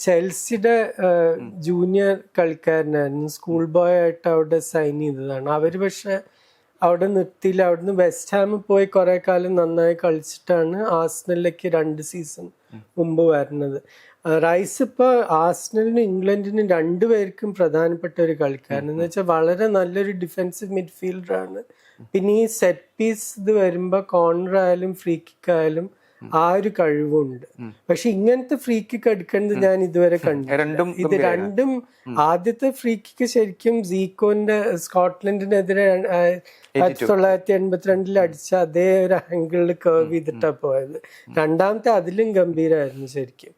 ചെൽസിയുടെ junior കളിക്കാരനായിരുന്നു, school boy ആയിട്ട് അവിടെ സൈൻ ചെയ്തതാണ്. അവര് പക്ഷെ അവിടെ നിർത്തിയില്ല. അവിടുന്ന് വെസ്റ്റ് ഹാമിൽ പോയി കുറെ കാലം നന്നായി കളിച്ചിട്ടാണ് ആഴ്സണലിലേക്ക് 2 സീസൺ മുമ്പ് വരുന്നത്. റൈസ് ഇപ്പൊ ആഴ്സണലിനും ഇംഗ്ലണ്ടിനും രണ്ടുപേർക്കും പ്രധാനപ്പെട്ട ഒരു കളിക്കാരൻ എന്ന് വെച്ചാൽ വളരെ നല്ലൊരു ഡിഫൻസീവ് മിഡ്ഫീൽഡറാണ്. പിന്നെ ഈ സെറ്റ് പീസ് ഇത് വരുമ്പോ കോർണർ ആയാലും ഫ്രീ കിക്ക് ആയാലും ആ ഒരു കഴിവുണ്ട്. പക്ഷെ ഇങ്ങനത്തെ ഫ്രീ കിക്ക് എടുക്കുന്നത് ഞാൻ ഇതുവരെ കണ്ടു. ഇത് രണ്ടും ആദ്യത്തെ ഫ്രീ കിക്ക് ശരിക്കും സീക്കോന്റെ സ്കോട്ട്ലൻഡിനെതിരെ 1982 അടിച്ച അതേ ഒരു ആംഗിളിൽ കേർവ് ചെയ്തിട്ടാ പോയത്. രണ്ടാമത്തെ അതിലും ഗംഭീരമായിരുന്നു ശരിക്കും.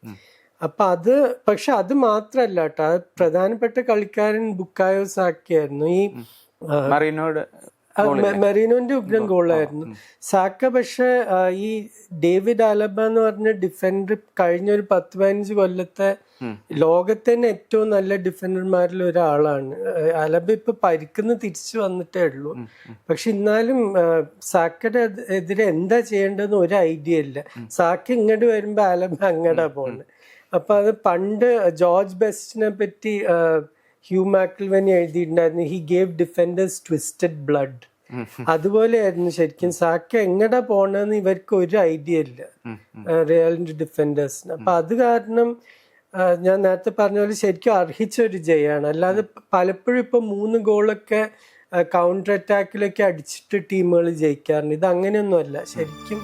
അപ്പൊ അത് പക്ഷെ അത് മാത്രല്ല കേട്ടോ, പ്രധാനപ്പെട്ട കളിക്കാരൻ ബുക്കായോ സാക്കയായിരുന്നു. ഈ മെറീനോന്റെ ഉഗ്രം ഗോളായിരുന്നു. സാക്ക പക്ഷെ ഈ ഡേവിഡ് അലബ എന്ന് പറഞ്ഞ ഡിഫൻഡർ കഴിഞ്ഞ ഒരു 10-15 കൊല്ലത്തെ ലോകത്തെ തന്നെ ഏറ്റവും നല്ല ഡിഫൻഡർമാരിൽ ഒരാളാണ്. അലബ ഇപ്പൊ പരിക്കുന്ന തിരിച്ചു വന്നിട്ടേ ഉള്ളൂ. പക്ഷെ എന്നാലും സാക്കയുടെ എതിരെ എന്താ ചെയ്യേണ്ടതെന്ന് ഒരു ഐഡിയ ഇല്ല. സാക്ക ഇങ്ങോട്ട് വരുമ്പോ അലബ അങ്ങടാ പോണത്. അപ്പൊ അത് പണ്ട് ജോർജ് ബെസ്റ്റിനെ പറ്റി ഹ്യൂ മാക്ൽവെനി എഴുതിയിട്ടുണ്ടായിരുന്നു, he gave defenders twisted blood. അതുപോലെയായിരുന്നു ശരിക്കും. സാക്ക എങ്ങടാ പോണെന്ന് ഇവർക്ക് ഒരു ഐഡിയ ഇല്ല റിയലിന്റെ ഡിഫൻഡേഴ്സിന്. അപ്പൊ അത് കാരണം ഞാൻ നേരത്തെ പറഞ്ഞ പോലെ ശരിക്കും അർഹിച്ച ഒരു ജയമാണ്. അല്ലാതെ പലപ്പോഴും ഇപ്പൊ 3 ഗോളൊക്കെ കൗണ്ടർ അറ്റാക്കിലൊക്കെ അടിച്ചിട്ട് ടീമുകൾ ജയിക്കാറുണ്ട്. ഇത് അങ്ങനെയൊന്നും അല്ല ശരിക്കും.